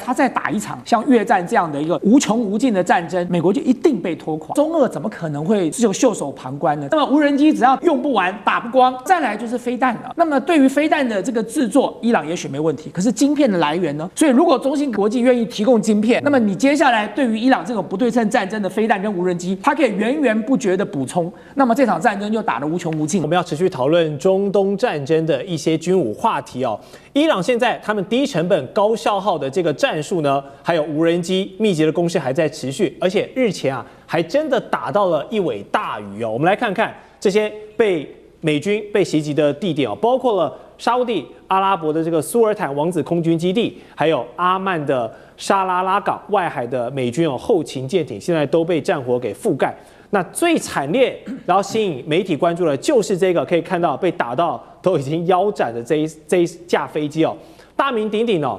他再打一場像越戰這樣的一個無窮無盡的戰爭，美國就一定被拖垮。中俄怎麼可能會就袖手旁觀呢？那麼無人機只要用不完、打不光，再來就是飞彈了。那麼对於飞彈的这個制作，伊朗也許沒問題，可是晶片的來源呢？所以如果中芯國際願意提供晶片，那麼你接下來對於伊朗這種不對稱戰爭的飛彈跟無人機，它可以源源不絕的補充，那麼這場戰爭就打得無窮無盡。我們要持續討論中東戰爭的一些軍武話題哦。伊朗現在他們低成本高消耗的這個戰術呢，還有無人機密集的攻勢還在持續，而且日前啊還真的打到了一尾大魚哦。我們來看看這些被美軍被襲擊的地點哦，包括了沙烏地阿拉伯的這個蘇爾坦王子空軍基地，還有阿曼的沙拉拉港外海的美軍哦後勤艦艇，現在都被戰火給覆蓋。那最慘烈，然後吸引媒體關注的，就是這個可以看到被打到都已經腰斬的這一架飛機哦，大名鼎鼎哦，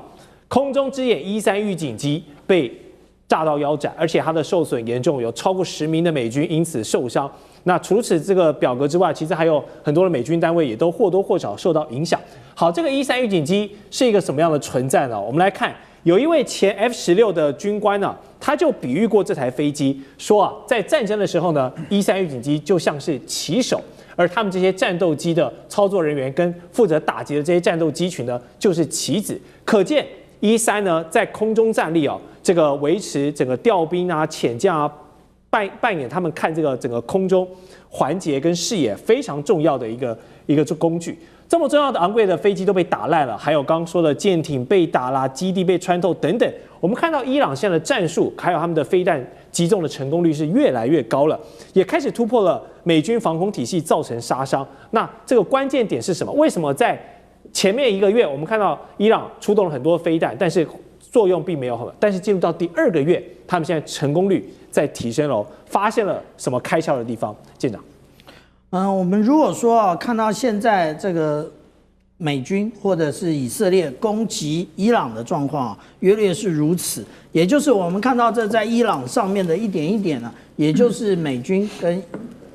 空中之眼E3預警機被炸到腰斬，而且它的受損嚴重，有超過10名的美軍因此受傷。那除此这個表格之外，其實還有很多的美軍單位也都或多或少受到影響。好，這個E3預警機是一個什麼樣的存在呢？我們來看。有一位前 F-16的軍官呢，他就比喻過這台飛機，說啊，在戰爭的時候呢，E3預警機就像是棋手，而他們這些戰鬥機的操作人員跟負責打擊的這些戰鬥機群呢，就是棋子。可見 E3呢在空中戰力哦，這個維持整個調兵啊、潛降啊，扮演他們看這個整個空中環節跟視野非常重要的一個工具。這麼重要的昂貴的飛機都被打爛了，還有剛剛說的艦艇被打啦，基地被穿透等等。我們看到伊朗現在的戰術，還有他們的飛彈擊中的成功率是越來越高了，也開始突破了美軍防空體系，造成殺傷。那這個關鍵點是什麼？為什麼在前面1個月我們看到伊朗出動了很多飛彈，但是作用並沒有很好，但是進入到第2個月，他們現在成功率在提升了，發現了什麼開竅的地方？艦長。我們如果說看到現在這個美軍或者是以色列攻擊伊朗的狀況約略是如此，也就是我們看到這在伊朗上面的一點一點呢，也就是美軍跟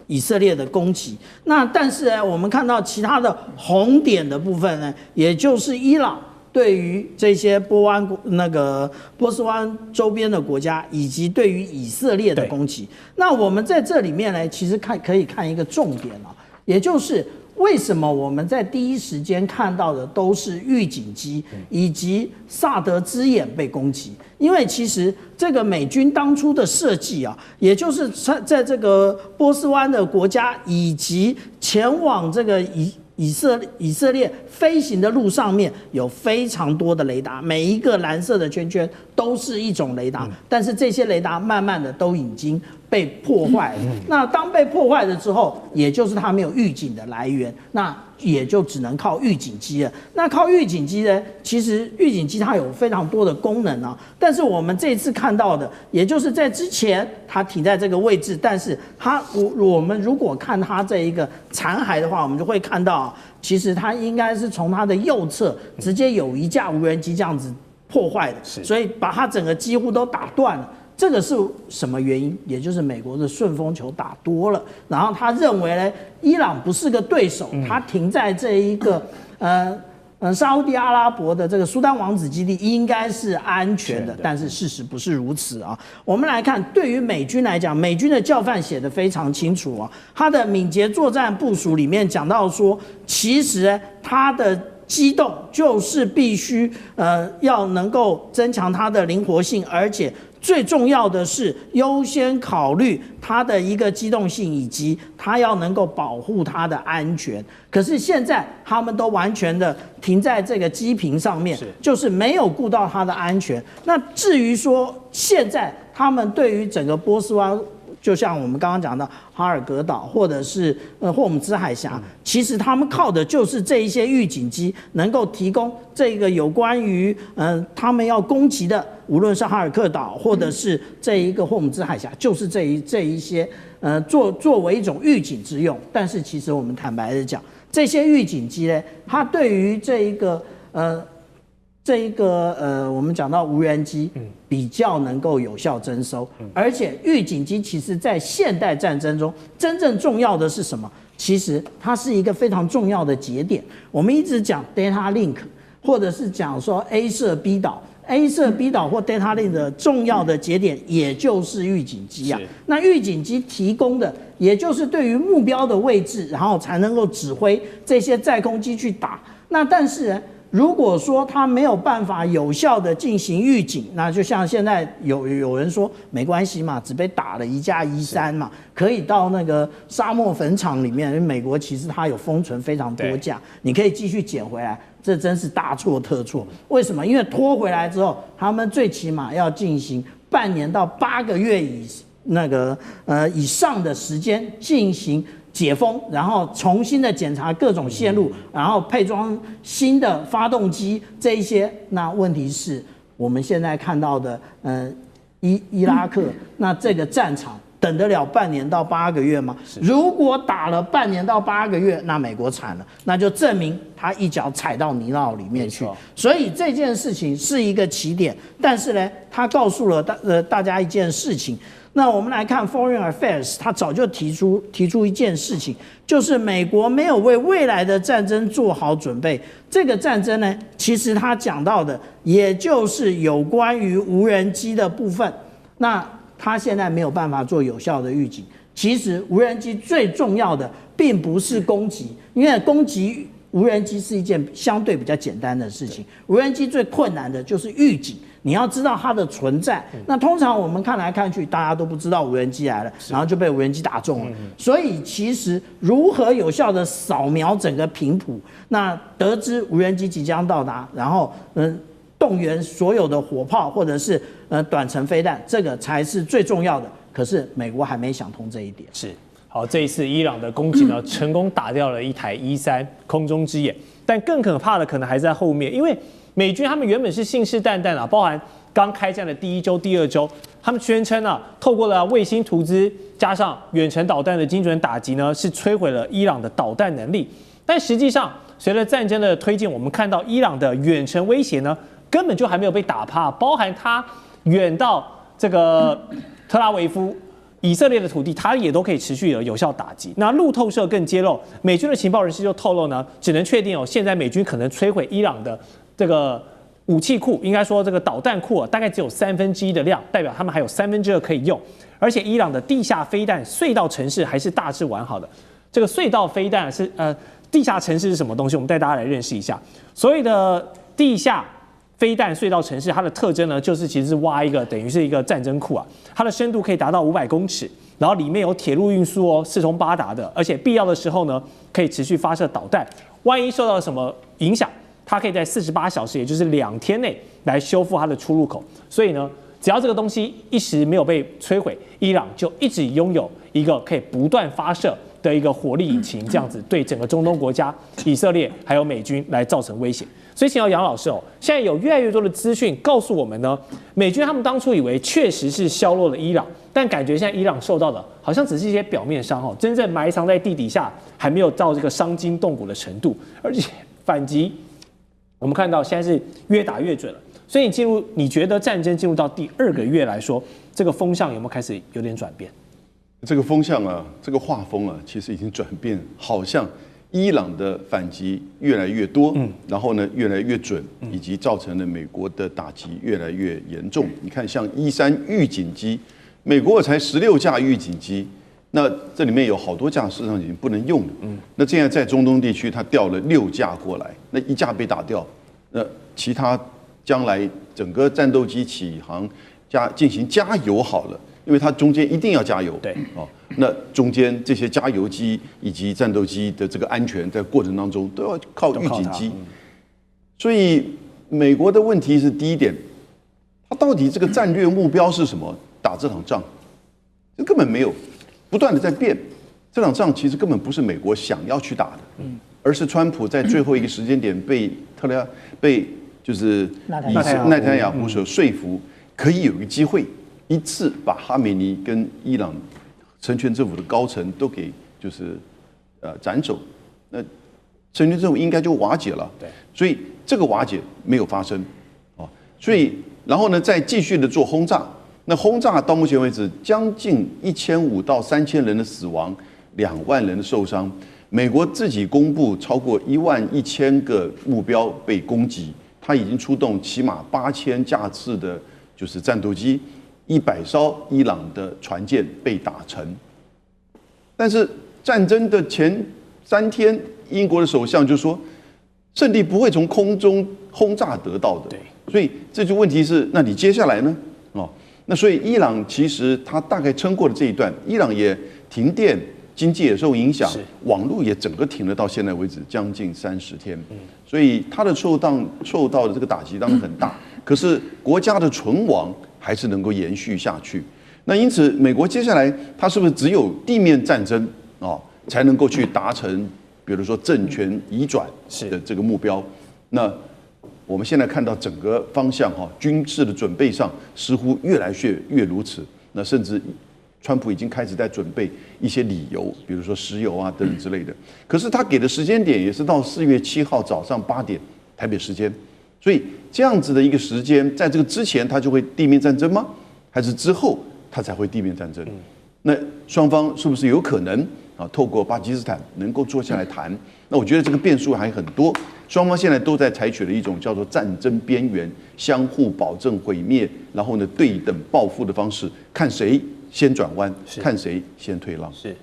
以色列的攻擊。那但是呢，我們看到其他的紅點的部分呢，也就是伊朗對於這些波斯灣周邊的國家，以及對於以色列的攻擊。那我們在這裡面呢，其實可以看一個重點啊，也就是為什麼我們在第一時間看到的都是預警機以及薩德之眼被攻擊？因為其實這個美軍當初的設計啊，也就是在這個波斯灣的國家以及前往這個以色列飛行的路上面有非常多的雷達，每一個藍色的圈圈都是一種雷達，但是這些雷達慢慢的都已經被破壞了。那當被破壞了之後，也就是它沒有預警的來源，那也就只能靠預警機了。那靠預警機呢，其實預警機它有非常多的功能啊，但是我們這次看到的，也就是在之前它停在這個位置，但是我們如果看它這一個殘骸的話，我們就會看到，其實它應該是從它的右側直接有一架無人機這樣子破壞的，所以把它整個幾乎都打斷了。這個是什麼原因？也就是美國的順風球打多了，然後他認為呢，伊朗不是個對手，他停在這一個沙烏地阿拉伯的這個蘇丹王子基地應該是安全的，但是事實不是如此啊。我們來看，對於美軍來講，美軍的教範寫得非常清楚啊，他的敏捷作戰部署裡面講到說，其實他的機動就是必須要能夠增強它的靈活性，而且最重要的是優先考慮它的一個機動性，以及它要能夠保護它的安全。可是現在他們都完全的停在這個機坪上面，就是沒有顧到它的安全。那至於說現在他們對於整個波斯灣，就像我們剛剛講的哈爾格島或者是霍姆茲海峽，其實他們靠的就是這一些預警機，能夠提供這個有關於他們要攻擊的，無論是哈爾克島或者是這一個霍姆茲海峽，就是這一些作為一種預警之用。但是其實我們坦白的講，這些預警機呢，它對於這一個我們講到無人機比較能夠有效徵收，而且預警機其實在現代戰爭中真正重要的是什麼？其實它是一個非常重要的節點。我們一直講 data link， 或者是講說 A 設 B 島 A 射 B 島或 Data Link 的重要的節點，也就是預警機啊。那預警機提供的，也就是對於目標的位置，然後才能夠指揮這些載空機去打。那但是如果說它沒有辦法有效的進行預警，那就像現在有人說沒關係嘛，只被打了一架E3嘛，可以到那個沙漠墳場裡面，因為美國其實它有封存非常多架，你可以繼續撿回來。這真是大錯特錯。為什麼？因為拖回來之後，他們最起碼要進行半年到8個月以上的時間進行解封，然後重新的檢查各種線路，然後配裝新的發動機這一些。那問題是我們現在看到的伊拉克，那這個戰場等得了半年到8個月嗎？如果打了半年到8個月，那美國慘了，那就證明他一腳踩到泥淖裡面去。所以這件事情是一個起點，但是呢，他告訴了大家一件事情。那我们来看 Foreign Affairs， 他早就提出一件事情，就是美国沒有為未來的戰爭做好準備。這個戰爭呢，其實他講到的，也就是有關於無人機的部分。那他現在沒有辦法做有效的預警。其實無人機最重要的並不是攻擊，因為攻擊無人機是一件相對比較簡單的事情。無人機最困難的就是預警，你要知道它的存在。那通常我們看來看去，大家都不知道無人機來了，然後就被無人機打中了。所以其實如何有效的掃描整個頻譜，那得知無人機即將到達，然後動員所有的火炮或者是短程飛彈，這個才是最重要的。可是美國還沒想通這一點。是，好，這一次伊朗的攻擊呢，成功打掉了一台E3空中之眼，但更可怕的可能還在後面，因為美軍他們原本是信誓旦旦啊，包含剛開戰的第1周、第2周，他們宣稱啊，透過了衛星圖資加上遠程導彈的精準打擊呢，是摧毀了伊朗的導彈能力。但實際上，隨着戰爭的推進，我們看到伊朗的遠程威脅呢，根本就還沒有被打趴，包含它遠到這個特拉維夫、以色列的土地，它也都可以持續有效打擊。那路透社更揭露，美軍的情報人士就透露呢，只能確定哦，現在美軍可能摧毀伊朗的這個武器庫，應該說這個導彈庫啊，大概只有1/3的量，代表他們還有2/3可以用。而且伊朗的地下飛彈隧道城市還是大致完好的。這個隧道飛彈是地下城市是什麼東西？我們帶大家來認識一下。所謂的地下飛彈隧道城市，它的特徵呢，就是其實是挖一個等於是一個戰爭庫啊，它的深度可以達到500公尺，然後裡面有鐵路運輸哦，四通八達的，而且必要的時候呢，可以持續發射導彈。萬一受到什麼影響，它可以在48小時，也就是2天內來修復它的出入口。所以呢，只要這個東西一時沒有被摧毀，伊朗就一直擁有一個可以不斷發射的一個火力引擎，這樣子對整個中東國家、以色列還有美軍來造成威脅。所以請教楊老師哦，現在有越來越多的資訊告訴我們呢，美軍他們當初以為確實是削弱了伊朗，但感覺現在伊朗受到的好像只是一些表面傷哦，真正埋藏在地底下還沒有到這個傷筋動骨的程度，而且反擊我們看到現在是越打越準了。所以你覺得戰爭進入到第2個月來說，這個風向有沒有開始有點轉變？這個風向啊，這個畫風啊，其實已經轉變，好像伊朗的反擊越來越多，然後呢越來越準，以及造成了美國的打擊越來越嚴重。你看，像E3預警機，美國才16架預警機，那這裡面有好多架事實上已經不能用了。那現在在中東地區，它調了6架過來，那1架被打掉，那其他將來整個戰鬥機起航進行加油好了。因為它中間一定要加油，對，哦，那中間這些加油機以及戰鬥機的這個安全，在過程當中都要靠預警機，所以美國的問題是第一點，它到底這個戰略目標是什麼？打這場仗，這根本沒有，不斷的在變。這場仗其實根本不是美國想要去打的，而是川普在最後一個時間點被就是內塔尼亞胡所說服，可以有一個機會。一次把哈梅尼跟伊朗成全政府的高層都給就是斬首，那成全政府應該就瓦解了。對，所以這個瓦解沒有發生，啊，所以然後呢再繼續的做轟炸，那轟炸到目前為止將近1500到3000人的死亡，2萬人的受傷。美國自己公布超過11000個目標被攻擊，他已經出動起碼8000架次的，就是戰鬥機，100艘伊朗的船艦被打沉。但是戰爭的前3天，英國的首相就說，勝利不會從空中轟炸得到的。所以這就問題是，那你接下來呢？那所以伊朗其實他大概撐過了這一段，伊朗也停電，經濟也受影響，網絡也整個停了，到現在為止將近30天。所以他的受到的這個打擊當然很大，可是國家的存亡還是能夠延續下去。那因此，美國接下來他是不是只有地面戰爭才能夠去達成，比如說政權移轉的這個目標？那我們現在看到整個方向軍事的準備上似乎越來越如此。那甚至川普已經開始在準備一些理由，比如說石油啊等等之類的。可是他給的時間點也是到4月7號早上8點台北時間，所以這樣子的一個時間，在這個之前他就會地面戰爭嗎？還是之後他才會地面戰爭？那雙方是不是有可能透過巴基斯坦能夠坐下來談？那我覺得這個變數還很多。雙方現在都在採取了一種叫做戰爭邊緣、相互保證毀滅，然後呢對等報復的方式，看誰先轉彎，看誰先退讓。是，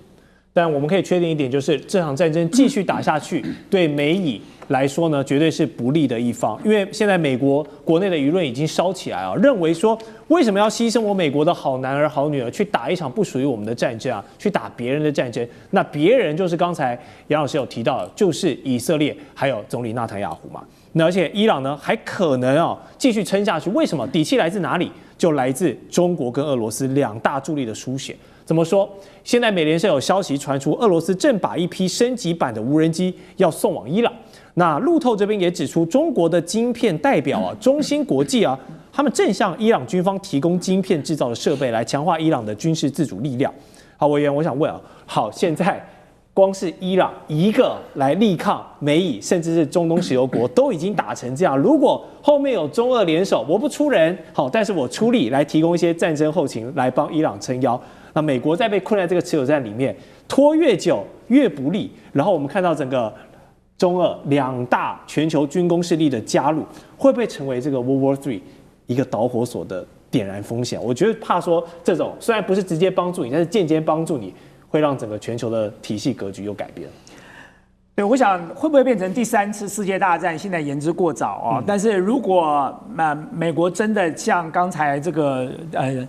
但我們可以確定一點，就是這場戰爭繼續打下去，對美以來說呢，絕對是不利的一方。因為現在美國國內的輿論已經燒起來啊，認為說為什麼要犧牲我美國的好男兒好女兒去打一場不屬於我們的戰爭啊？去打別人的戰爭？那別人就是剛才楊老師有提到的，就是以色列還有總理納坦雅胡嘛。那而且伊朗呢還可能繼續撐下去，為什麼？底氣來自哪裡？就來自中國跟俄羅斯2大助力的輸血。怎麼說？現在美聯社有消息傳出，俄羅斯正把一批升級版的無人機要送往伊朗。那路透這邊也指出，中國的晶片代表中芯國際他們正向伊朗軍方提供晶片製造的設備，來強化伊朗的軍事自主力量。好，委員，我想問好，現在光是伊朗一個來力抗美以，甚至是中東石油國都已經打成這樣，如果後面有中俄聯手，我不出人，好，但是我出力來提供一些戰爭後勤，來幫伊朗撐腰。那美國在被困在這個持久戰裡面，拖越久越不利。然後我們看到整個中俄2大全球軍工勢力的加入，會不會成為這個 World War III 一個導火索的點燃風險？我覺得怕說這種雖然不是直接幫助你，但是間接幫助你，會讓整個全球的體系格局又改變。對，我想會不會變成第3次世界大戰？現在言之過早但是如果美國真的像剛才這個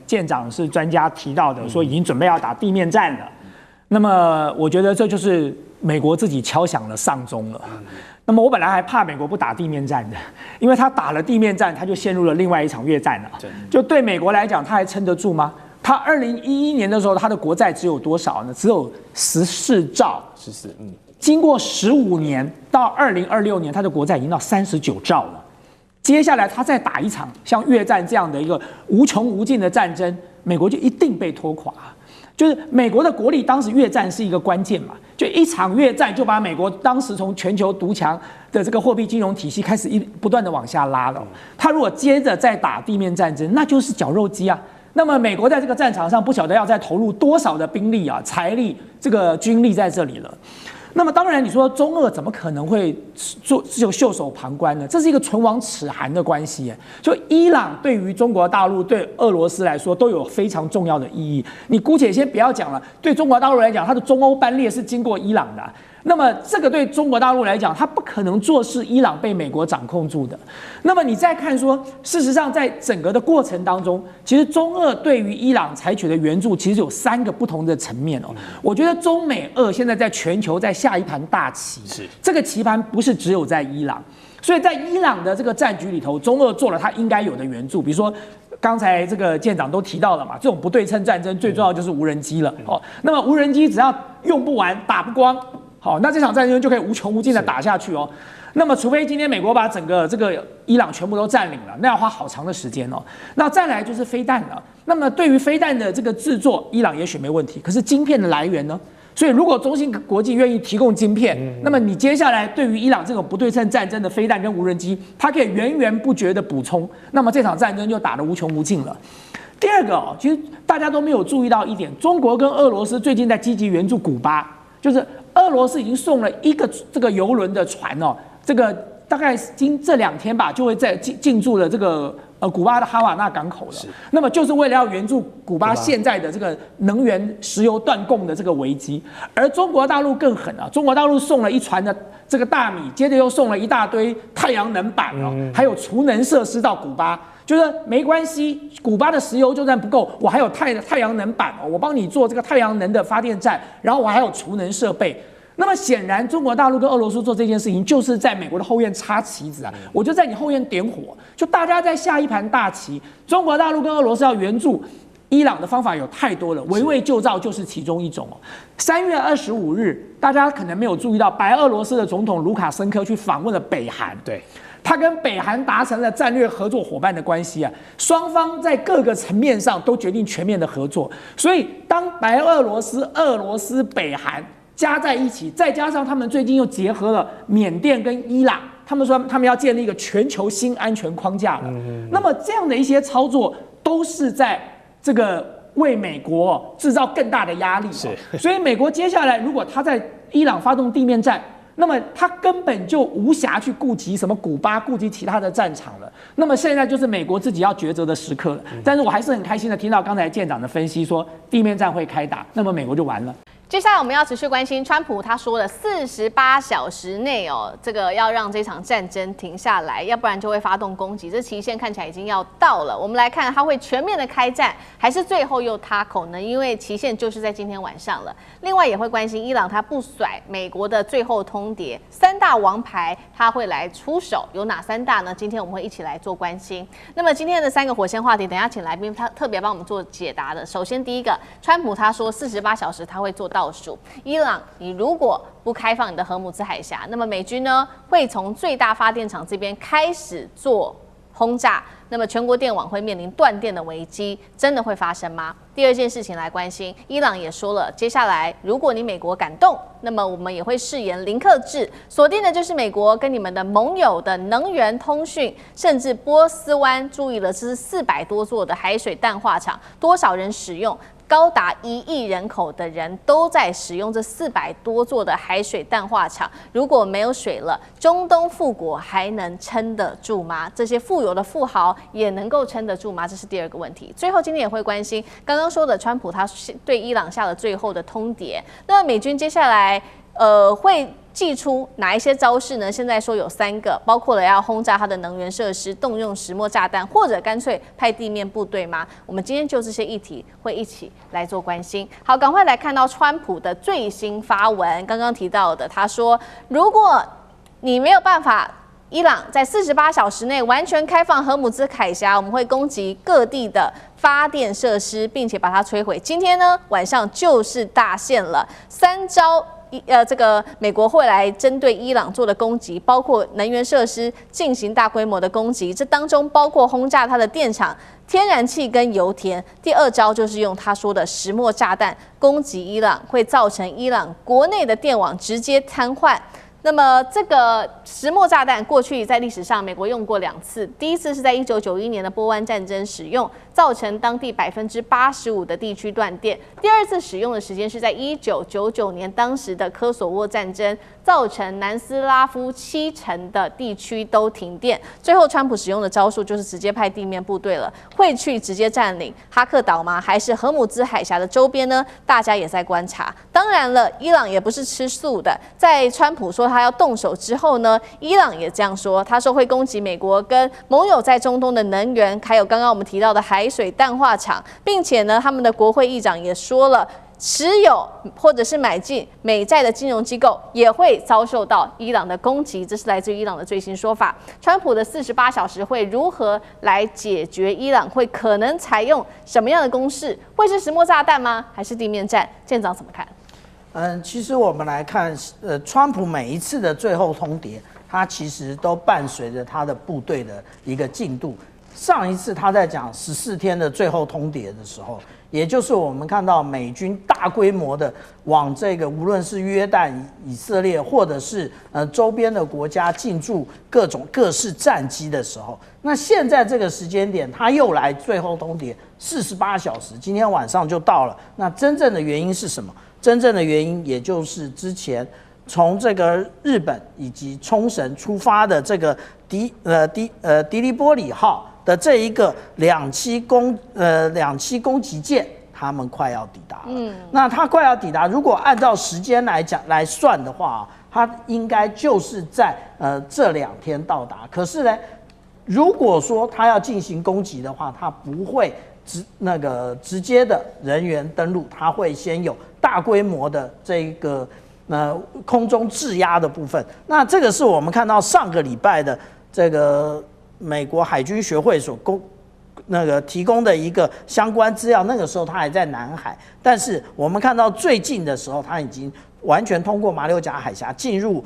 艦長是專家提到的，說已經準備要打地面戰了，那麼我覺得這就是美國自己敲響了喪鐘了。那麼我本來還怕美國不打地面戰的，因為他打了地面戰，他就陷入了另外一場越戰了。就對美國來講，他還撐得住嗎？他2011年的時候，他的國債只有多少呢？只有14兆。14，經過15年，到2026年，他的國債已經到39兆了。接下來他再打一场像越戰這樣的一個無窮無盡的戰爭，美國就一定被拖垮。就是美國的國力，當時越戰是一個關鍵嘛，就一場越戰就把美國當時從全球獨強的這個貨幣金融體系開始不斷的往下拉了。他如果接着再打地面戰爭，那就是絞肉機啊。那麼美國在這個戰場上不曉得要再投入多少的兵力啊、財力、這個軍力在這裡了。那麼當然，你說中俄怎麼可能會就袖手旁觀呢？這是一個唇亡齒寒的關係。就伊朗對於中國大陸、對俄羅斯來說都有非常重要的意義。你姑且先不要講了，對中國大陸來講，它的中歐班列是經過伊朗的。那麼這個對中國大陸來講，它不可能坐視伊朗被美國掌控住的。那麼你再看說，事實上在整個的過程當中，其實中俄對於伊朗採取的援助，其實有3個不同的層面哦。我覺得中美俄現在在全球在下一盤大棋，這個棋盤不是只有在伊朗，所以在伊朗的這個戰局裡頭，中俄做了它應該有的援助，比如說剛才這個艦長都提到了嘛，這種不對稱戰爭最重要就是無人機了哦。那麼無人機只要用不完、打不光。好，那這場戰爭就可以無窮無盡的打下去哦。那麼，除非今天美國把整個這個伊朗全部都佔領了，那要花好長的時間哦。那再來就是飛彈了。那麼對於飛彈的這個制作，伊朗也許沒問題，可是晶片的來源呢？所以如果中芯國際願意提供晶片，那麼你接下來對於伊朗這種不對稱戰爭的飛彈跟無人機，它可以源源不絕的補充，那麼這場戰爭就打得無窮無盡了。第二個其實大家都沒有注意到一點，中國跟俄羅斯最近在積極援助古巴，就是俄羅斯已經送了一個這個郵輪的船哦，這個大概這2天吧，就會在進駐了這個古巴的哈瓦那港口了。那麼就是為了要援助古巴現在的這個能源石油斷供的這個危機。而中國大陸更狠啊，中國大陸送了一船的這個大米，接着又送了一大堆太陽能板哦，還有儲能設施到古巴。就是沒關係，古巴的石油就算不夠，我還有太陽能板哦，我幫你做這個太陽能的發電站，然後我還有儲能設備。那麼顯然，中國大陸跟俄羅斯做這件事情，就是在美國的後院插旗子啊！我就在你後院點火，就大家在下一盤大棋。中國大陸跟俄羅斯要援助伊朗的方法有太多了，圍魏救趙就是其中一種哦。3月25日，大家可能沒有注意到，白俄羅斯的總統盧卡申科去訪問了北韓，對。他跟北韓達成了戰略合作夥伴的關係啊，雙方在各個層面上都決定全面的合作。所以，當白俄羅斯、俄羅斯、北韓加在一起，再加上他們最近又結合了緬甸跟伊朗，他們說他們要建立一個全球新安全框架了。那麼這樣的一些操作，都是在這個為美國制造更大的壓力。所以美國接下来如果他在伊朗發動地面戰，那麼他根本就無暇去顧及什麼古巴，顧及其他的戰場了。那麼現在就是美國自己要抉擇的時刻了。但是我還是很開心的聽到剛才艦長的分析，說地面戰會開打，那麼美國就完了。接下來我們要持續關心川普他說了48小時內哦，這個要讓這場戰爭停下來，要不然就會發動攻擊。這期限看起來已經要到了。我們來看他會全面的開戰，還是最後又塌口呢？因為期限就是在今天晚上了。另外也會關心伊朗他不甩美國的最後通牒，3大王牌他會來出手，有哪3大呢？今天我們會一起來做關心。那麼今天的3個火線話題，等一下請來賓他特別幫我們做解答的。首先第一個，川普他說48小時他會做倒數，伊朗你如果不開放你的荷姆茲海峽，那麼美軍呢會從最大發電廠這邊開始做轟炸，那麼全國電網會面臨斷電的危機，真的會發生嗎？第二件事情來關心，伊朗也說了，接下來如果你美國敢動，那麼我們也會誓言零克制，鎖定的就是美國跟你們的盟友的能源、通訊，甚至波斯灣，注意了，這是400多座的海水淡化廠，多少人使用？高達1億人口的人都在使用這400多座的海水淡化廠，如果沒有水了，中東富國還能撐得住嗎？這些富有的富豪也能夠撐得住嗎？這是第二個問題。最後今天也會關心剛剛說的川普他對伊朗下了最後的通牒，那麼美軍接下來會祭出哪一些招式呢？現在說有3個，包括了要轟炸它的能源設施，動用石墨炸彈，或者乾脆派地面部隊嗎？我們今天就這些議題會一起來做關心。好，趕快來看到川普的最新發文，剛剛提到的，他說，如果你沒有辦法，伊朗在48小時內完全開放荷姆茲海峽，我們會攻擊各地的發電設施，並且把它摧毀。今天呢，晚上就是大限了，3招。這個美國會來針對伊朗做的攻擊，包括能源設施進行大規模的攻擊，這當中包括轟炸它的電廠、天然氣跟油田。第2招就是用他說的石墨炸彈攻擊伊朗，會造成伊朗國內的電網直接癱瘓。那麼這個石墨炸彈過去在歷史上美國用過2次，第一次是在1991年的波灣戰爭使用，造成當地85%的地區斷電。第2次使用的時間是在1999年，當時的科索沃戰爭，造成南斯拉夫70%的地區都停電。最後川普使用的招數就是直接派地面部隊了，會去直接佔領哈克島嗎？還是荷姆茲海峽的周邊呢？大家也在觀察。當然了，伊朗也不是吃素的，在川普說他要動手之後呢，伊朗也這樣說，他說會攻擊美國跟盟友在中東的能源，還有剛剛我們提到的海水淡化廠，並且呢，他們的國會議長也說了，持有或者是買進美債的金融機構也會遭受到伊朗的攻擊，這是來自於伊朗的最新說法。川普的48小時會如何來解決伊朗會可能採用什麼樣的攻勢？會是石墨炸彈嗎？還是地面戰？艦長怎麼看？其實我們來看，川普每一次的最後通牒，他其實都伴隨着他的部隊的一個進度。上一次他在講14天的最後通牒的時候，也就是我們看到美軍大規模的往這個無論是約旦、以色列，或者是周邊的國家進駐各式戰機的時候，那現在這個時間點他又來最後通牒48小時，今天晚上就到了。那真正的原因是什麼？真正的原因也就是之前從這個日本以及沖繩出發的這個迪利波里號的這一個兩棲攻擊艦，他們快要抵達了。那它快要抵達，如果按照時間來算的話，它應該就是在這2天到達。可是呢，如果說它要進行攻擊的話，它不會直接的人員登陸，它會先有大規模的這個空中制壓的部分。那這個是我們看到上個禮拜的這個美國海軍學會所提供的一個相關資料。那個時候它還在南海，但是我們看到最近的時候，它已經完全通過馬六甲海峽進入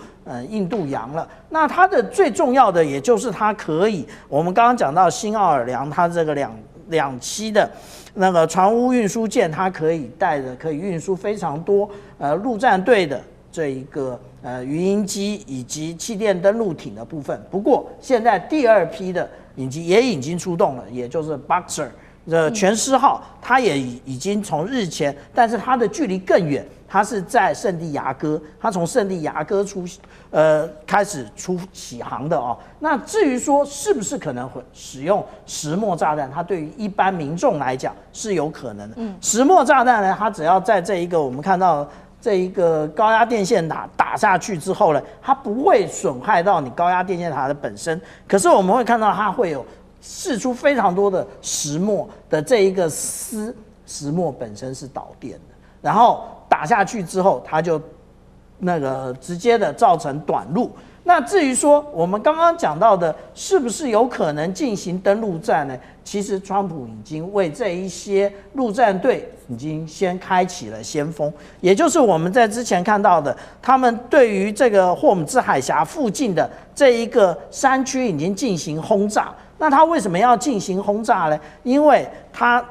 印度洋了。那它的最重要的，也就是它可以，我們剛剛講到新奥尔良，它这個两栖的那個船塢運輸艦，它可以運輸非常多陸戰隊的這一個魚鷹機以及氣墊登陸艇的部分。不過現在第2批的也已經出動了，也就是 Boxer 全獅號，它也已經從日前，但是它的距離更遠，它是在聖地亞哥，它從聖地亞哥開始起航的哦。那至於說是不是可能會使用石墨炸彈，它對於一般民眾來講是有可能的。石墨炸彈呢，它只要在這一個我們看到這一個高壓電線塔打下去之後呢，它不會損害到你高壓電線塔的本身，可是我們会看到它会有釋出非常多的石墨的這一個絲，石墨本身是導電的，然後打下去之後，它就直接的造成短路。那至於說我們剛剛講到的是不是有可能進行登陸戰呢？其實川普已經為這一些陸戰隊已經先開啟了先鋒，也就是我們在之前看到的，他們對於這個霍姆茲海峽附近的這一個山區已經進行轟炸。那他為什麼要進行轟炸呢？因為他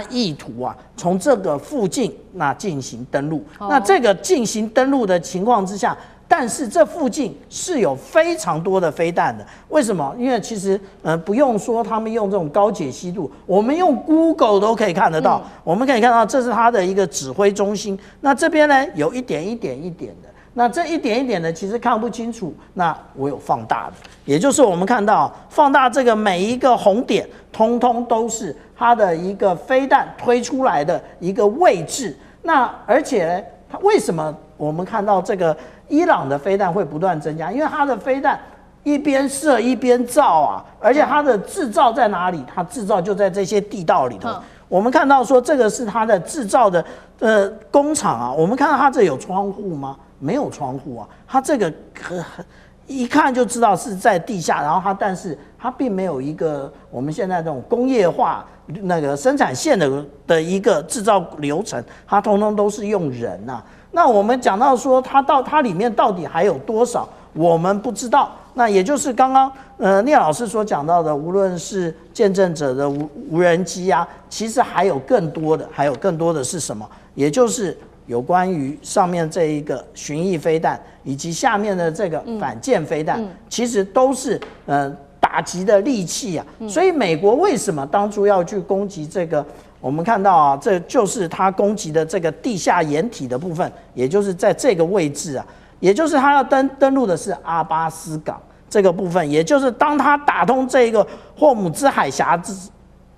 意圖啊，從這個附近進行登陸。那這個進行登陸的情況之下，但是這附近是有非常多的飛彈的。為什麼？因為其實不用說他們用這種高解析度，我們用 Google 都可以看得到。我們可以看到這是它的一個指揮中心。那這邊呢，有一點一點的。那這一點一點的其實看不清楚，那我有放大的，也就是我们看到放大這個每一個紅點，通通都是它的一個飛彈推出來的一個位置。那而且呢，它為什麼我們看到這個伊朗的飛彈會不斷增加？因為它的飛彈一邊射一邊造啊，而且它的製造在哪裡？它製造就在這些地道裡頭。我們看到說這個是它的製造的工廠啊，我們看到它這有窗戶嗎？沒有窗戶啊，它這個一看就知道是在地下，然後但是它並沒有一個我們現在這種工業化生產線的一個製造流程，它通通都是用人啊。那我們講到說它裡面到底還有多少，我們不知道。那也就是剛剛聶老師所講到的，無論是見證者的無人機啊，其實還有更多的是什麼？也就是有關於上面這一個巡弋飛彈，以及下面的這個反艦飛彈，其實都是打擊的利器啊。所以美國為什麼當初要去攻擊這個？我們看到啊，這就是它攻擊的這個地下掩體的部分，也就是在這個位置啊，也就是它要登陸的是阿巴斯港這個部分，也就是當它打通這個霍姆茲海峽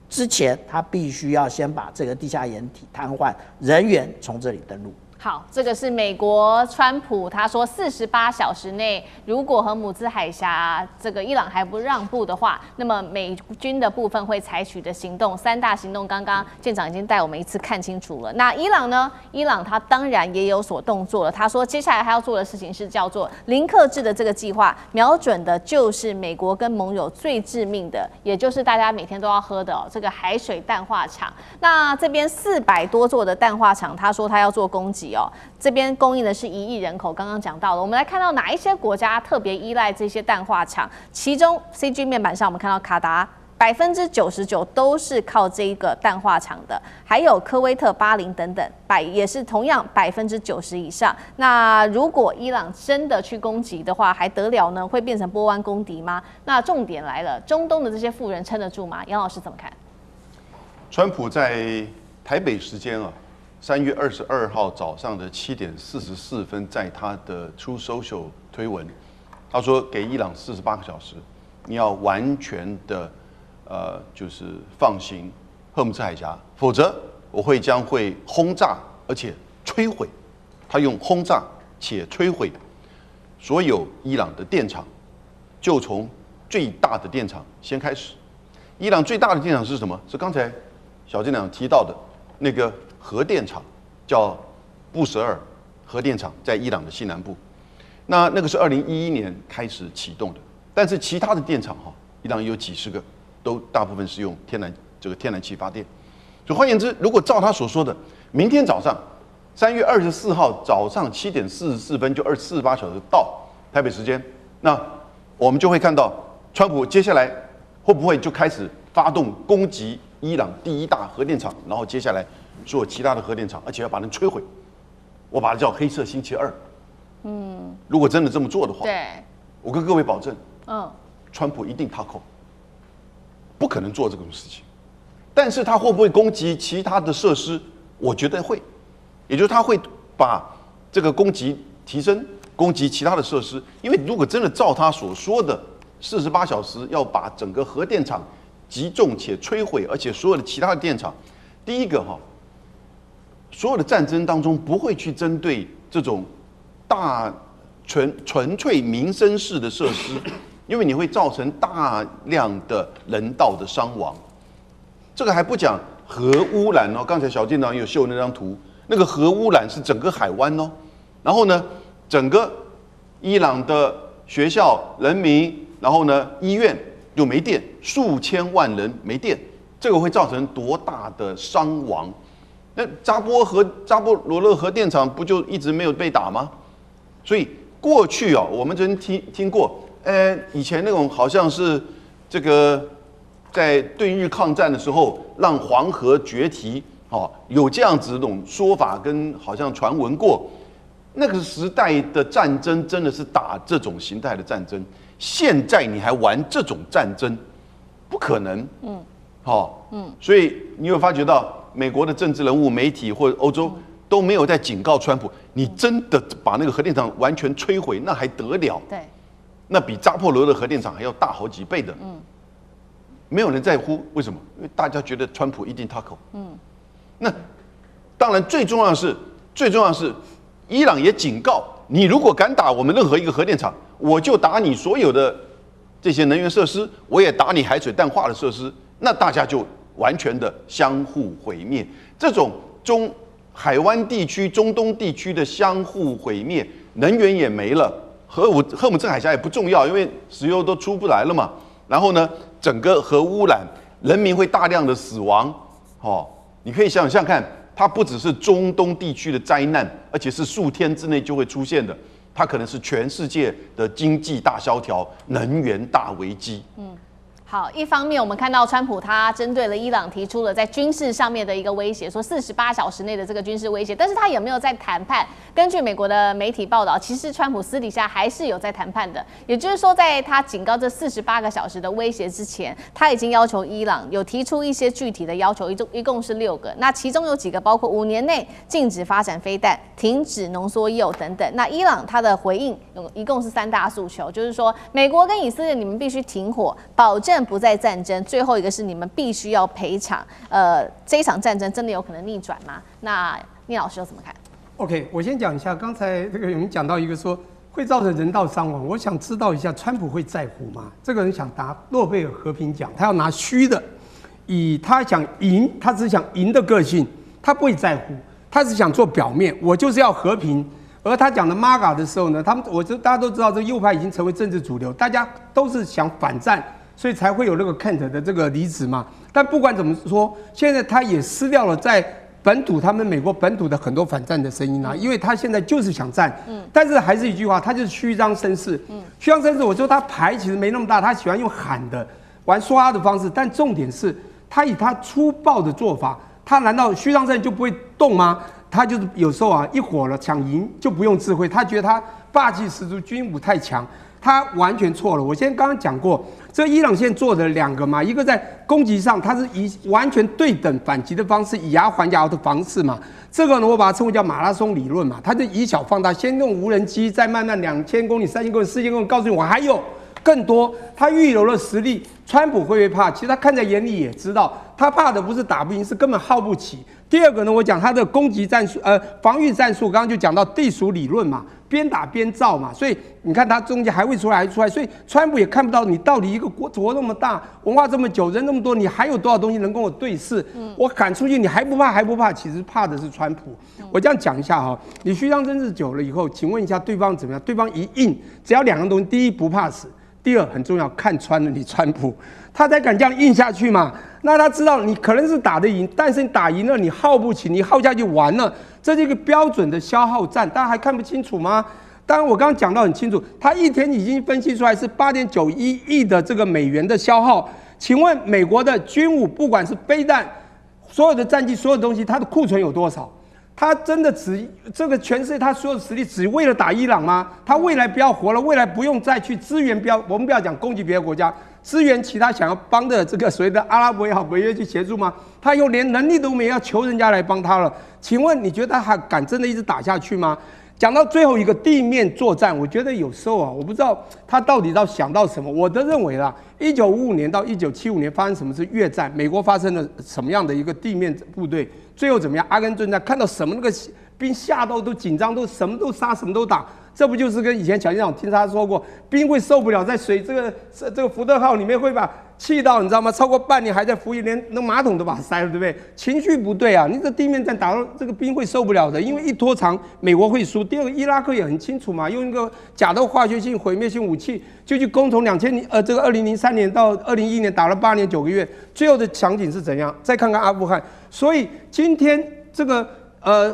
之前，他必須要先把這個地下掩體癱瘓，人員從這裡登陸。好，這個是美國川普他說48小時內，如果荷姆茲海峽這個伊朗還不讓步的話，那麼美軍的部分會採取的行動，3大行動，剛剛艦長已經帶我們一次看清楚了。那伊朗呢？伊朗他當然也有所動作了。他說接下來他要做的事情是叫做零克制的這個計劃，瞄準的就是美國跟盟友最致命的，也就是大家每天都要喝的這個海水淡化廠。那這邊400多座的淡化廠，他說他要做攻擊。這邊供應的是1億人口，剛剛講到了。我們來看到哪一些國家特別依賴這些淡化廠？其中 CG 面板上我們看到卡達99%都是靠這一個淡化廠的，還有科威特、巴林等等，也是同樣90%以上。那如果伊朗真的去攻擊的話，還得了呢？會變成波灣公敵嗎？那重點來了，中東的這些富人撐得住嗎？楊老師怎麼看？川普在台北時間3月22號早上的7點44分，在他的 True Social 推文，他說給伊朗48個小時，你要完全的就是放行荷姆茲海峽，否則我將會轟炸而且摧毀。他用轟炸且摧毀所有伊朗的電廠，就從最大的電廠先開始。伊朗最大的電廠是什麼？是剛才小艦長提到的那個核電廠，叫布什爾核電廠，在伊朗的西南部。那個是2011年開始啟動的，但是其他的電廠伊朗有幾十個，都大部分是用天然氣發電。所以換言之，如果照他所說的，明天早上3月24號早上7點44分就48小時到台北時間，那我們就會看到川普接下來會不會就開始發動攻擊伊朗第一大核電廠，然後接下來所有其他的核電廠，而且要把它摧毀。我把它叫黑色星期二。如果真的這麼做的話，对，我跟各位保證，川普一定踏空，不可能做这種事情。但是他會不會攻擊其他的設施？我覺得會。也就是他會把這個攻擊提升，攻擊其他的設施。因為如果真的照他所說的48小時要把整個核電廠擊中且摧毀，而且所有的其他的電廠，第一個所有的戰爭當中不會去針對這種大純粹民生式的設施，因為你會造成大量的人道的傷亡。這個還不講核污染哦，剛才小艦長有秀那張圖。那個核污染是整個海灣哦，然後呢，整個伊朗的學校、人民，然後呢，醫院就沒電，數千萬人沒電，這個會造成多大的傷亡？那扎波羅熱核電廠不就一直沒有被打嗎？所以過去我們曾聽過，以前那種好像是這個在對日抗戰的時候，讓黃河決堤。有這樣子的那種說法跟好像傳聞過，那個時代的戰爭真的是打這種形態的戰爭。現在你還玩這種戰爭，不可能。所以你有發覺到美國的政治人物、媒體或者歐洲都沒有在警告川普，你真的把那個核電廠完全摧毀，那還得了？對，那比扎波羅熱核電廠還要大好幾倍的。沒有人在乎，為什麼？因為大家覺得川普一定踏空。那當然，最重要的是，伊朗也警告你，如果敢打我們任何一個核電廠，我就打你所有的這些能源設施，我也打你海水淡化的設施，那大家就完全的相互毀滅。這種海灣地區、中東地區的相互毀滅，能源也沒了，荷姆茲海峽也不重要，因為石油都出不來了嘛。然後呢，整個核污染，人民會大量的死亡，你可以想想看，它不只是中東地區的災難，而且是數天之內就會出現的。它可能是全世界的經濟大蕭條、能源大危機。好，一方面我們看到川普他針對了伊朗提出了在軍事上面的一個威脅，說48小時內的這個軍事威脅，但是他有沒有在談判？根據美國的媒體報道，其實川普私底下還是有在談判的。也就是說，在他警告這48個小時的威脅之前，他已經要求伊朗有提出一些具體的要求，一共是6個。那其中有幾個包括5年內禁止發展飛彈、停止濃縮鈾等等。那伊朗他的回應一共是3大訴求，就是說美國跟以色列你們必須停火，保證不再戰爭，最後一個是你們必須要賠償。這一場戰爭真的有可能逆轉嗎？那聶老師又怎麼看 ？OK， 我先講一下，剛才這個有人講到一個說會造成人道傷亡，我想知道一下，川普會在乎嗎？這個人想拿諾貝爾和平獎，他要拿虛的，他想贏，他只想贏的個性，他不會在乎，他只想做表面，我就是要和平。而他講的 MAGA 的時候呢，大家都知道，這個右派已經成為政治主流，大家都是想反戰。所以才會有那個 Kent 的這個離職嘛。但不管怎麼說，現在他也失掉了在本土他們美國本土的很多反戰的聲音啊，因為他現在就是想戰。但是還是一句話，他就是虛張聲勢。虛張聲勢，我說他牌其實沒那麼大，他喜歡用喊的、玩說話的方式。但重點是，他以他粗暴的做法，他難道虛張聲勢就不會動嗎？他就是有時候一火了想贏就不用智慧，他覺得他霸氣十足，軍武太強。他完全錯了。我先剛剛講過，這伊朗現在做的2個嘛，一個在攻擊上，它是以完全對等反擊的方式，以牙還牙的方式嘛。這個呢，我把它稱為叫馬拉松理論嘛，它就以小放大，先用無人機，再慢慢2000公里、3000公里、4000公里，告訴你我還有更多。他預留了實力，川普會不會怕？其實他看在眼裡也知道，他怕的不是打不贏，是根本耗不起。第二個呢，我講他的攻擊戰術，防禦戰術，剛剛就講到地鼠理論嘛，邊打邊造嘛，所以你看他中間還會出來，所以川普也看不到你到底一個國那麼大，文化這麼久，人那麼多，你還有多少東西能跟我對視？我趕出去，你還不怕？其實怕的是川普。我這樣講一下哈，你虛張聲勢久了以後，請問一下對方怎麼樣？對方一硬，只要2樣東西，第一不怕死。第二很重要，看穿了你川普，他才敢這樣硬下去嘛。那他知道你可能是打得贏，但是你打贏了你耗不起，你耗下去完了，這是一個標準的消耗戰，大家還看不清楚嗎？當然我剛剛講到很清楚，他一天已經分析出來是8.91億的這個美元的消耗。請問美國的軍武，不管是飛彈，所有的戰機，所有的東西，它的庫存有多少？他真的這個全世界他所有的實力只為了打伊朗嗎？他未來不要活了，未来不用再去支援我們不要講攻擊別的國家，支援其他想要幫的這個所謂的阿拉伯也好，北約去協助嗎？他又連能力都沒有，要求人家來幫他了。請問你覺得他還敢真的一直打下去嗎？講到最後一個地面作戰，我覺得有時候啊，我不知道他到底要想到什麼。我的認為啦，1955年到1975年發生什麼是越戰，美國發生了什麼樣的一個地面部隊，最後怎麼樣？阿根廷戰看到什麼那個兵嚇到都緊張，都什麼都殺，什麼都打。這不就是跟以前小艦長聽他說過，兵會受不了在水這個福特號裡面會把氣到你知道嗎？超過半年還在服役，連那馬桶都把它塞了，對不對？情緒不對啊！你這地面戰打到這個兵會受不了的，因為一拖長美國會輸。第二個，伊拉克也很清楚嘛，用一個假的化學性毀滅性武器就去攻，從2003年到2011年打了8年9個月，最後的場景是怎樣？再看看阿富汗。所以今天這個。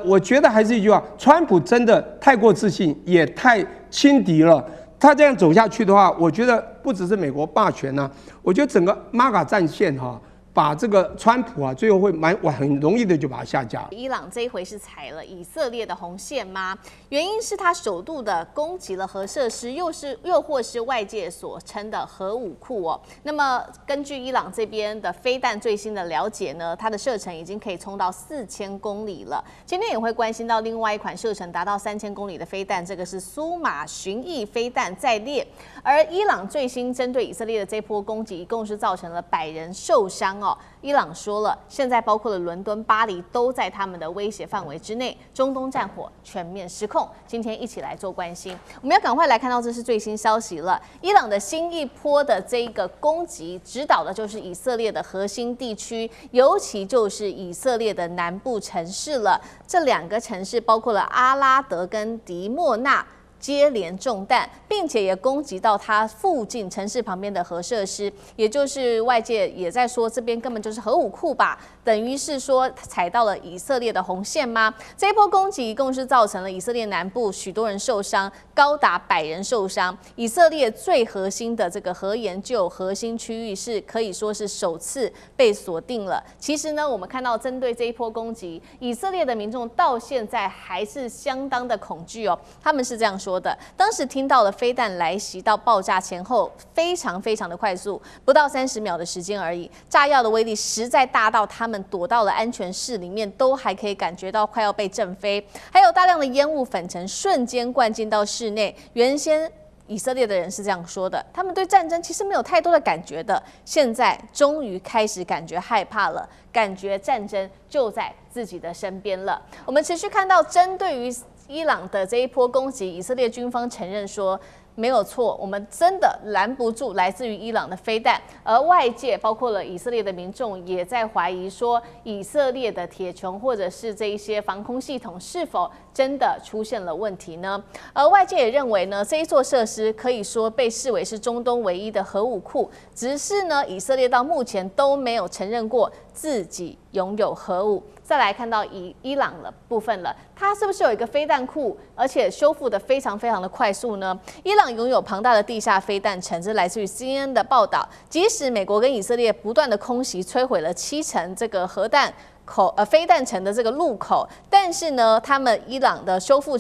我覺得還是一句話，川普真的太過自信，也太輕敵了。他這樣走下去的話，我覺得不只是美國霸權呢，我覺得整個 MAGA 戰線哈，把這個川普啊，最後會很容易的就把他下架。伊朗這一回是踩了以色列的紅線嗎？原因是他首度的攻擊了核設施，又或是外界所稱的核武庫哦。那麼根據伊朗這邊的飛彈最新的了解呢，它的射程已經可以衝到4000公里了。今天也會關心到另外一款射程達到3000公里的飛彈，這個是蘇馬巡弋飛彈在列。而伊朗最新針對以色列的這波攻擊，一共是造成了100人受傷哦。伊朗說了，現在包括了倫敦、巴黎都在他們的威脅範圍之內，中東戰火全面失控。今天一起來做關心，我們要趕快來看到這是最新消息了。伊朗的新一波的這個攻擊，指導的就是以色列的核心地區，尤其就是以色列的南部城市了。這2個城市包括了阿拉德跟迪莫納。接連中彈，並且也攻擊到它附近城市旁邊的核設施，也就是外界也在說這邊根本就是核武庫吧，等於是說踩到了以色列的紅線嗎？這一波攻擊一共是造成了以色列南部許多人受傷，高達100人受傷。以色列最核心的這個核研究核心區域是可以說是首次被鎖定了。其實呢，我們看到針對這一波攻擊，以色列的民眾到現在還是相當的恐懼哦，他們是這樣說的，當時聽到了飛彈來襲到爆炸前後，非常的快速，不到30秒的時間而已。炸藥的威力實在大到他們躲到了安全室裡面，都還可以感覺到快要被震飛。還有大量的煙霧粉塵瞬間灌進到室內。原先以色列的人是這樣說的，他們對戰爭其實沒有太多的感覺的，現在終於開始感覺害怕了，感覺戰爭就在自己的身邊了。我們持續看到針對於伊朗的這一波攻擊，以色列軍方承認說沒有錯，我們真的攔不住來自於伊朗的飛彈，而外界包括了以色列的民眾也在懷疑說，以色列的鐵穹或者是這一些防空系統是否真的出現了問題呢？而外界也認為呢，這一座設施可以說被視為是中東唯一的核武庫，只是呢，以色列到目前都沒有承認過自己擁有核武。再來看到伊朗的部分了，它是不是有一個飛彈庫，而且修復的非常的快速呢？伊朗擁有龐大的地下飛彈城，這來自於 CNN 的報道。即使美國跟以色列不斷的空襲摧毀了7成這個核彈飛彈城的這個路口，但是呢，他們伊朗的修復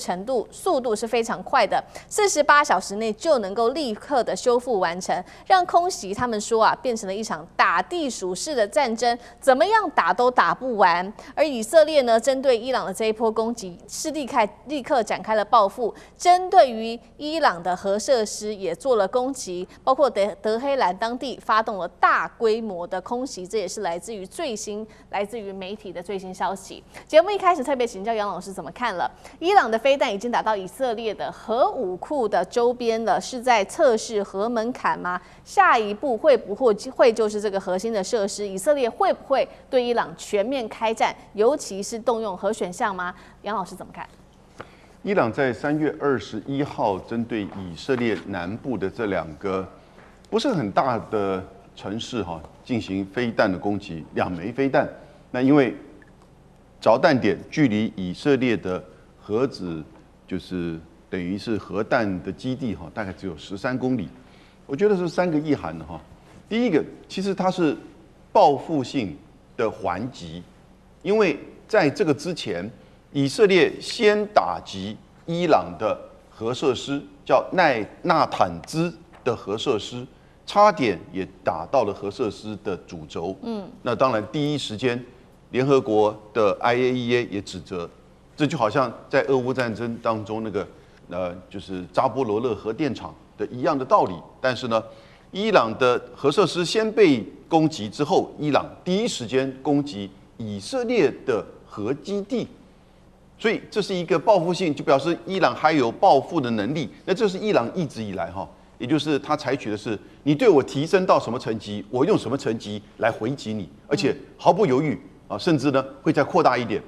速度是非常快的，48小時內就能夠立刻的修復完成，讓空襲他們說啊，變成了一場打地鼠式的戰爭，怎麼樣打都打不完。而以色列呢，針對伊朗的這一波攻擊，是立刻展開了報復，針對於伊朗的核設施也做了攻擊，包括德黑蘭當地發動了大規模的空襲，這也是来自於媒體的最新消息。節目一開始特別請教楊老師怎麼看了？伊朗的飛彈已經打到以色列的核武庫的周邊了，是在測試核門檻嗎？下一步會不會就是這個核心的設施？以色列會不會對伊朗全面開戰，尤其是動用核選項嗎？楊老師怎麼看？伊朗在3月21號針對以色列南部的這2個不是很大的城市進行飛彈的攻擊，2枚飛彈。那因為着彈點距離以色列的核子就是等於是核彈的基地大概只有13公里。我覺得是3個意涵的第一個，其實它是報復性的還擊，因為在這個之前，以色列先打擊伊朗的核設施，叫納坦茲的核設施，差點也打到了核設施的主軸。那當然第一時間，聯合國的 IAEA 也指責，這就好像在俄烏戰爭當中那個就是扎波羅熱核電廠的一樣的道理。但是呢，伊朗的核設施先被攻擊之後，伊朗第一時間攻擊以色列的核基地，所以這是一個報復性，就表示伊朗還有報復的能力。那這是伊朗一直以來也就是他採取的是，你對我提升到什麼層級，我用什麼層級來回擊你，而且毫不猶豫甚至呢會再擴大一點。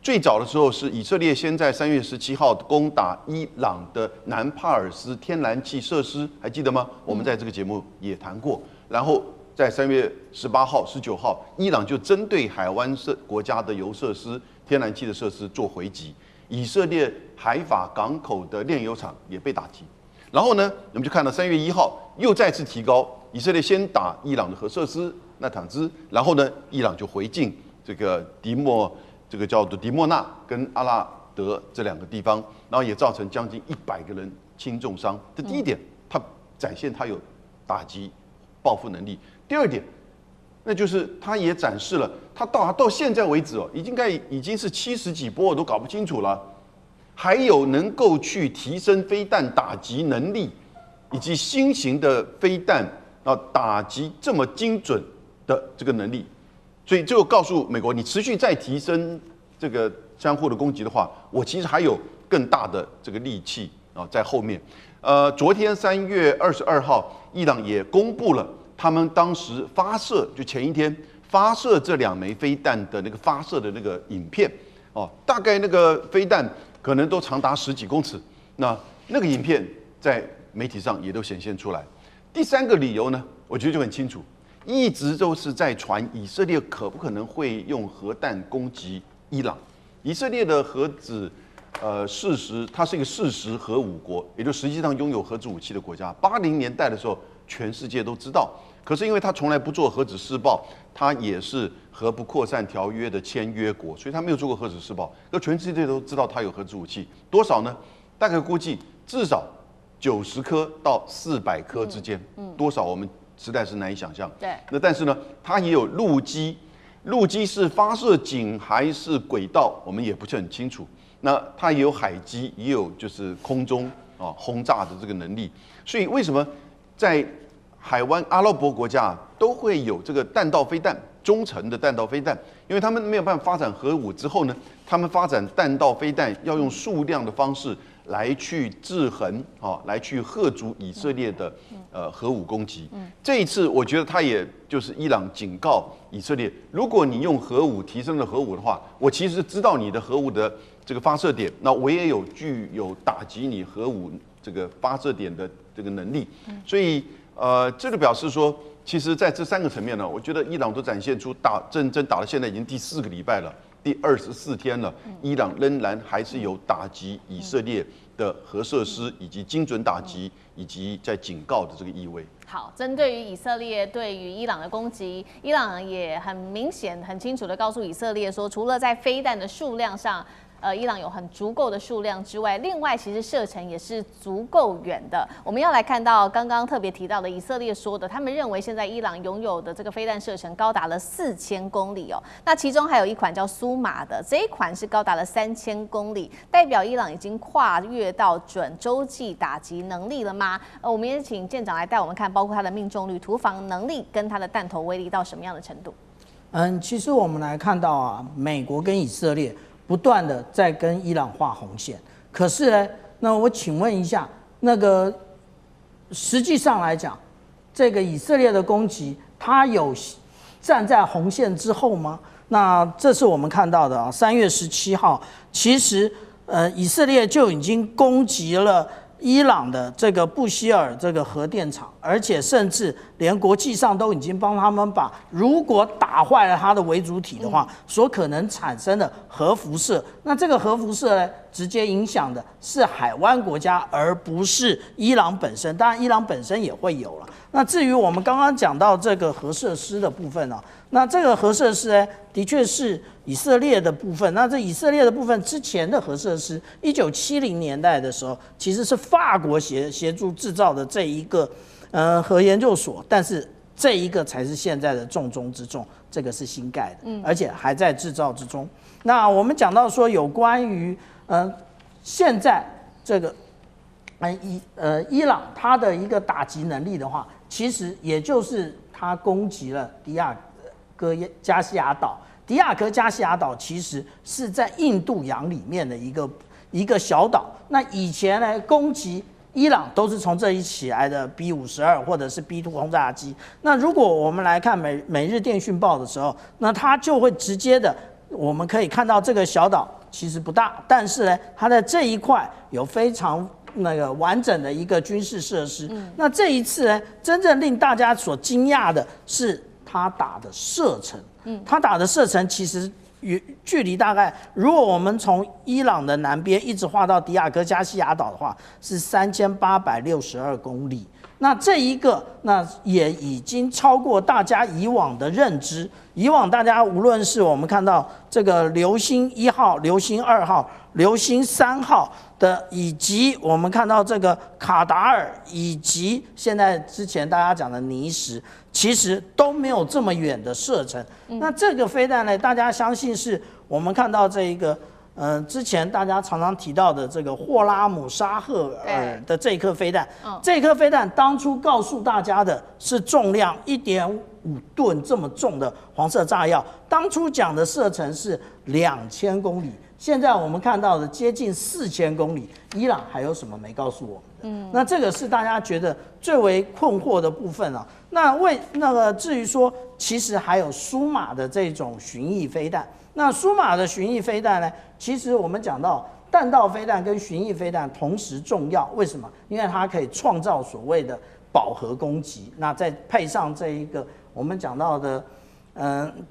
最早的時候是以色列先在3月17號攻打伊朗的南帕尔斯天然气設施，還記得嗎？我們在這個節目也談過。然後在3月18號、19號，伊朗就針對海灣國家的油設施、天然氣的設施做回擊。以色列海法港口的煉油廠也被打擊。然後呢，我們就看到3月1號又再次提高，以色列先打伊朗的核設施納坦茲，然後呢，伊朗就回敬這個叫做迪莫納跟阿拉德這2個地方，然後也造成將近100個人輕重傷。這第一點，它展現它有打擊報復能力。第二點，那就是它也展示了它到現在為止已經是70幾波，我都搞不清楚了，還有能夠去提升飛彈打擊能力，以及新型的飛彈打擊這麼精準的這個能力。所以就告訴美國，你持續再提升這個相互的攻擊的話，我其實還有更大的這個利器在後面。昨天3月22號，伊朗也公布了他們當時發射，就前一天發射這2枚飛彈的那個發射的那個影片大概那個飛彈可能都長達10幾公尺。那個影片在媒體上也都顯現出來。第3個理由呢，我覺得就很清楚。一直都是在傳以色列可不可能會用核彈攻擊伊朗。以色列的核子事實，它是一個事實核武國，也就實際上擁有核子武器的國家。80年代的時候，全世界都知道。可是因为它從來不做核子試爆，它也是核不擴散條約的簽約國，所以它沒有做過核子試爆。那全世界都知道它有核子武器，多少呢？大概估計至少90顆到400顆之間，多少我們實在是難以想象。對。那但是呢，它也有陸基，陸基是發射井還是軌道，我們也不是很清楚。那它也有海基，也有就是空中轟炸的這個能力。所以為什麼在海灣阿拉伯國家都會有這個彈道飛彈，中程的彈道飛彈？因為他們沒有辦法發展核武之後呢，他們發展彈道飛彈要用數量的方式來去制衡來去嚇阻以色列的核武攻擊。這一次我覺得他也就是伊朗警告以色列，如果你用核武提升了核武的話，我其實知道你的核武的這個發射點，那我也具有打擊你核武這個發射點的這個能力。所以這個表示說，其實在這3個層面呢，我覺得伊朗都展現出戰爭打到現在已經第4個禮拜了，第24天了，伊朗仍然還是有打擊以色列的核設施，以及精準打擊，以及在警告的這個意味。好，針對於以色列對於伊朗的攻擊，伊朗也很明顯、很清楚的告訴以色列說，除了在飛彈的數量上，伊朗有很足夠的數量之外，另外其實射程也是足夠遠的。我們要來看到剛剛特別提到的以色列說的，他們認為現在伊朗擁有的這個飛彈射程高達了4000公里哦。那其中還有一款叫蘇馬的，這一款是高達了3000公里，代表伊朗已經跨越到準洲際打擊能力了嗎？我們也請艦長來帶我們看，包括它的命中率、突防能力跟它的彈頭威力到什麼樣的程度？其實我們來看到啊，美國跟以色列不斷的在跟伊朗畫紅線，可是呢，那我請問一下，那個實際上來講，這個以色列的攻擊，它有站在紅線之後嗎？那這是我們看到的啊，3月17號，其實以色列就已經攻擊了伊朗的這個布希爾這個核電廠，而且甚至連國際上都已經幫他們把，如果打壞了它的微主體的話，所可能產生的核輻射，那這個核輻射呢，直接影響的是海灣國家，而不是伊朗本身。當然，伊朗本身也會有了。那至於我們剛剛講到這個核設施的部分呢，那這個核設施呢，的確是以色列的部分。那這以色列的部分之前的核設施，1970年代的時候，其實是法國協助製造的這一個核研究所，但是這一個才是現在的重中之重，這個是新蓋的，而且還在製造之中。那我們講到說有關於現在這個伊朗它的一個打擊能力的話，其實也就是它攻擊了迪亞哥加西亞島。迪亞哥加西亞島其實是在印度洋裡面的一個小島。那以前呢，攻擊伊朗都是從這裡起來的 B-52或者是 B-2轟炸機。那如果我們來看每日電訊報的時候，那它就會直接的，我們可以看到這個小島其實不大，但是呢，它在這一塊有非常完整的一個軍事設施。那這一次呢，真正令大家所驚訝的是它打的射程。它打的射程其實距離大概，如果我們從伊朗的南邊一直畫到迪亞哥加西亞島的話，是3862公里。那這一個，那也已經超過大家以往的認知。以往大家無論是我們看到這個流星1號、流星2號、流星3號的，以及我們看到這個卡達爾，以及現在之前大家講的尼什，其實都沒有這麼遠的射程。那這個飛彈呢，大家相信是我們看到這一個。之前大家常常提到的這個霍拉姆沙赫爾的這一顆飛彈，這顆飛彈當初告訴大家的是重量1.5噸這麼重的黃色炸藥，當初講的射程是2000公里，現在我們看到的接近4000公里，伊朗還有什麼沒告訴我們的？那這個是大家覺得最為困惑的部分啊。那至於說，其實還有蘇馬的這種巡弋飛彈。那蘇馬的巡弋飛彈呢？其實我們講到彈道飛彈跟巡弋飛彈同時重要，為什麼？因為它可以創造所謂的飽和攻擊。那再配上這一個我們講到的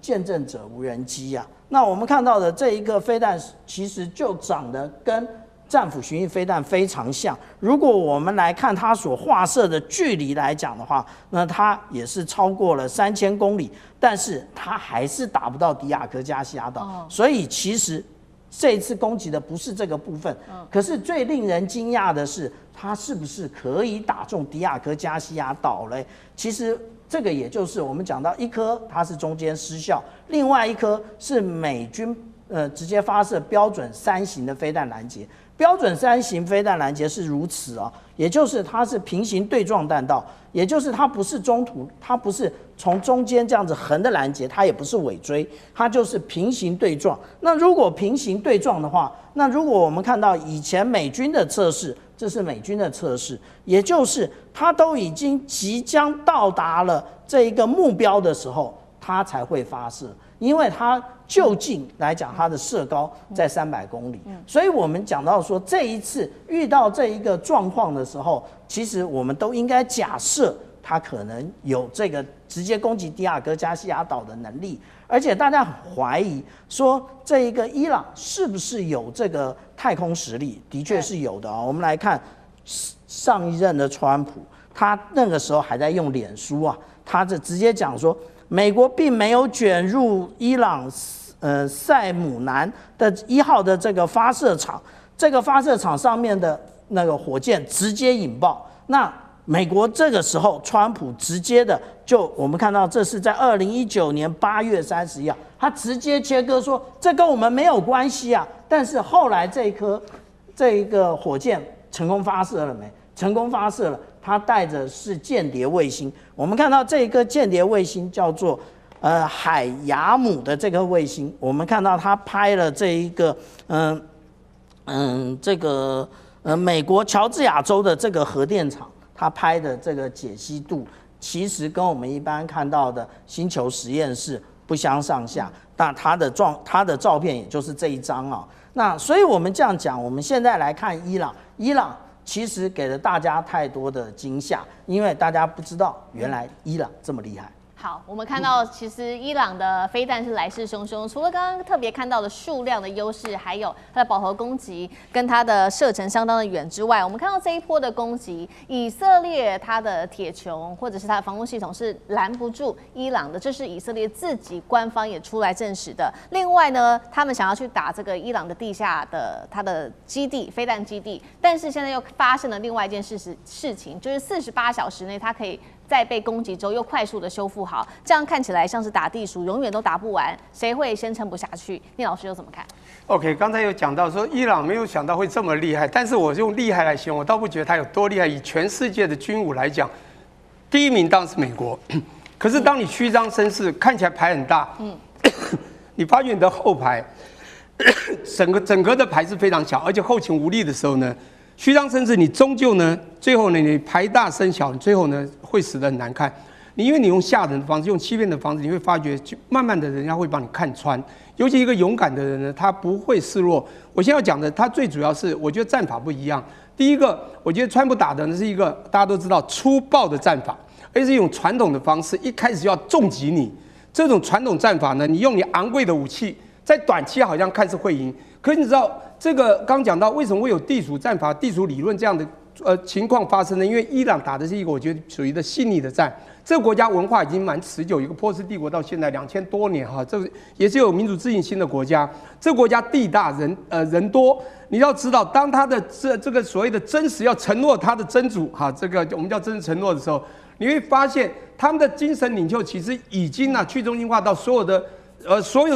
見證者無人機啊，那我們看到的這一個飛彈其實就長得跟戰斧巡弋飛彈非常像。如果我們來看它所畫射的距離來講的話，那它也是超過了3000公里，但是它還是打不到迪亞哥加西亞島。所以其實這一次攻擊的不是這個部分，可是最令人驚訝的是，它是不是可以打中迪亞哥加西亞島嘞？其實這個也就是我們講到一顆它是中間失效，另外一顆是美軍直接發射標準3型的飛彈攔截。標準3型飛彈攔截是如此啊，也就是它是平行對撞彈道，也就是它不是中途，它不是從中間這樣子橫的攔截，它也不是尾追，它就是平行對撞。那如果平行對撞的話，那如果我們看到以前美軍的測試，這是美軍的測試，也就是它都已經即將到達了這一個目標的時候，它才會發射。因為它就近來講，它的射高在300公里，所以我們講到說，這一次遇到這一個狀況的時候，其實我們都應該假設它可能有這個直接攻擊迪亞哥加西亞島的能力，而且大家很懷疑說這一個伊朗是不是有這個太空實力？的確是有的啊。我們來看上一任的川普，他那個時候還在用臉書啊，他就直接講說，美國並沒有捲入伊朗塞姆南的1號的這個發射場，這個發射場上面的那個火箭直接引爆。那美國這個時候，川普直接的我們看到這是在2019年8月31號，他直接切割說這跟我們沒有關係啊。但是後來這一個火箭成功發射了沒？成功發射了，它帶着是間諜衛星。我們看到這個間諜衛星叫做海雅姆的這個衛星，我們看到它拍了這一個美國喬治亞州的這個核電廠。他拍的這個解析度，其實跟我們一般看到的星球實驗室不相上下。那他的照片也就是這一張啊。那所以我們這樣講，我們現在來看伊朗，伊朗其實給了大家太多的驚嚇，因為大家不知道原來伊朗這麼厲害。好，我們看到其實伊朗的飛彈是來勢洶洶，除了剛剛特別看到的數量的優勢，還有它的飽和攻擊跟它的射程相當的遠之外，我們看到這一波的攻擊，以色列它的鐵穹或者是它的防空系統是攔不住伊朗的，這是以色列自己官方也出來證實的。另外呢，他們想要去打這個伊朗的地下的它的基地飞彈基地，但是现在又發生了另外一件事情，就是48小時內它可以在被攻擊之後又快速的修復好，這樣看起來像是打地鼠，永遠都打不完，誰會先撐不下去？聶老師又怎麼看 ？OK， 剛才有講到說伊朗沒有想到會這麼厲害，但是我用厲害來形容，我倒不覺得它有多厲害。以全世界的軍武來講，第一名當然是美國，可是當你虛張聲勢，看起來牌很大，你發覺你的後排，整個的牌是非常小，而且後勤無力的時候呢，虛張聲勢，你終究呢，最後呢，你牌大聲小，你最後呢會死得很難看。因為你用嚇人的方式，用欺騙的方式，你會發覺，慢慢的人家會幫你看穿。尤其一個勇敢的人呢，他不會示弱。我現在要講的，他最主要是，我覺得戰法不一樣。第一個，我覺得川普打的呢是一個大家都知道粗暴的戰法，而且是一種傳統的方式，一開始就要重擊你。這種傳統戰法呢，你用你昂貴的武器，在短期好像看似會贏，可是你知道這個剛講到為什麼會有地鼠戰法、地鼠理論這樣的情況發生呢？因為伊朗打的是一個我覺得屬於的細膩的戰。這個國家文化已經蠻持久，一個波斯帝國到現在2000多年哈，這也是有民主自信心的國家。這個國家地大人多，你要知道，當他的這個所謂的真實要承諾他的真主哈，這個我們叫真實承諾的時候，你會發現他們的精神領袖其實已經去中心化到所有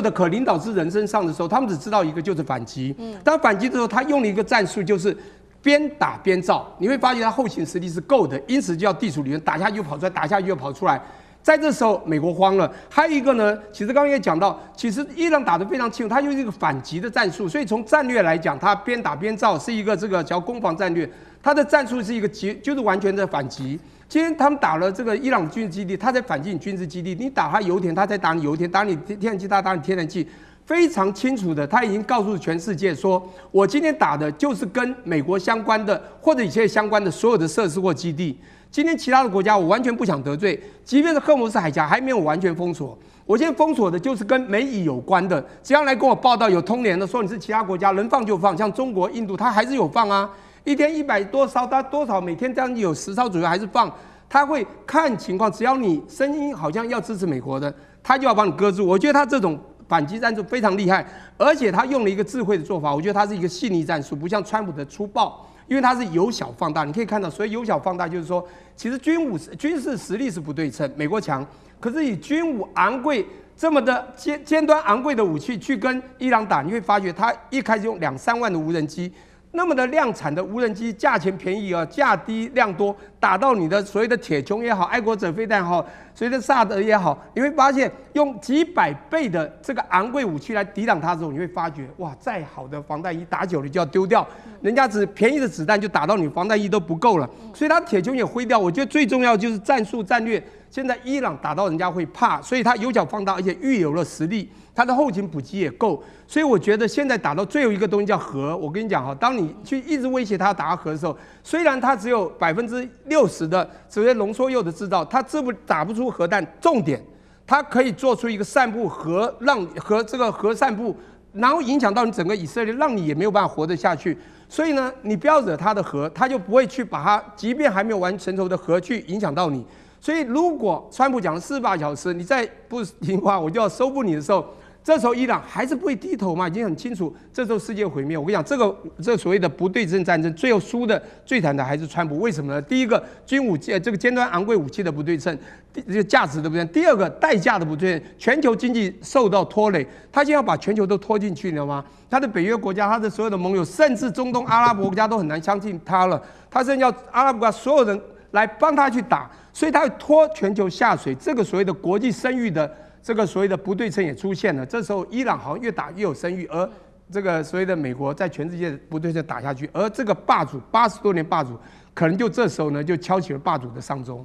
的可領導之人身上的時候，他們只知道一個就是反擊。當反擊的時候，他用了一個戰術就是邊打邊造，你會發覺他後勤實力是夠的，因此就要地鼠理論，打下去又跑出來，打下去又跑出來。在這時候，美國慌了。還有一個呢，其實剛剛也講到，其實伊朗打得非常清楚，他用一個反擊的戰術，所以從戰略來講，他邊打邊造是一個這個叫攻防戰略，他的戰術是一個就是完全的反擊。今天他們打了這個伊朗軍事基地，他在反擊你軍事基地，你打他油田，他在打你油田，打你天然氣，他打你天然氣。非常清楚的，他已經告訴全世界說，我今天打的就是跟美國相關的或者以前相關的所有的設施或基地。今天其他的國家我完全不想得罪，即便是赫姆斯海峽還沒有完全封鎖，我現在封鎖的就是跟美以有關的，只要來跟我報道有通聯的，說你是其他國家能放就放，像中國、印度，他還是有放啊，一天100多艘，他多少每天這樣有10艘左右還是放，他會看情況，只要你聲音好像要支持美國的，他就要幫你擱住。我覺得他這種反擊戰術非常厲害，而且他用了一個智慧的做法，我覺得他是一個細膩戰術，不像川普的粗暴，因為他是由小放大。你可以看到，所以由小放大就是說，其實軍事實力是不對稱，美國強，可是以軍武昂貴這麼的尖端昂貴的武器去跟伊朗打，你會發覺他一開始用2-3萬的無人機。那麼的量產的無人機，價錢便宜啊，價低量多，打到你的所謂的鐵穹也好，愛國者飛彈也好，所謂的薩德也好，你會發現用幾百倍的這個昂貴武器來抵擋它之後，你會發覺哇，再好的防彈衣打久了就要丟掉，人家只便宜的子彈就打到你防彈衣都不夠了，所以它鐵穹也灰掉。我覺得最重要就是戰術戰略，現在伊朗打到人家會怕，所以它由小放大，而且預有了實力。它的後勤補給也夠，所以我覺得現在打到最後一個東西叫核。我跟你講哈，當你去一直威脅它打到核的時候，雖然它只有60%的所謂濃縮鈾的製造，它打不出核彈。重點它可以做出一個散布核，讓這個核散布，然後影響到你整個以色列，讓你也沒有辦法活得下去。所以呢，你不要惹它的核，它就不会去把它，即便還沒有完成熟的核去影響到你。所以如果川普講了48小時，你再不聽話，我就要收復你的時候，這時候伊朗還是不會低頭嘛，已經很清楚，這時候世界毀滅。我跟你講，這個所謂的不對稱戰爭，最後輸的最慘的還是川普。為什麼呢？第一個，軍武這個尖端昂貴武器的不對稱，這個價值的不對稱；第二個，代價的不對稱，全球經濟受到拖累。他現在要把全球都拖進去，你知道嗎？他的北約國家，他的所有的盟友，甚至中東阿拉伯國家都很難相信他了。他甚至要阿拉伯國家所有人來幫他去打，所以他会拖全球下水。这个所謂的國際聲譽的這個所謂的不對稱也出現了。這時候伊朗好像越打越有聲譽，而這個所謂的美國在全世界不對稱打下去，而這個霸主80多年霸主，可能就這時候呢就敲起了霸主的喪鐘。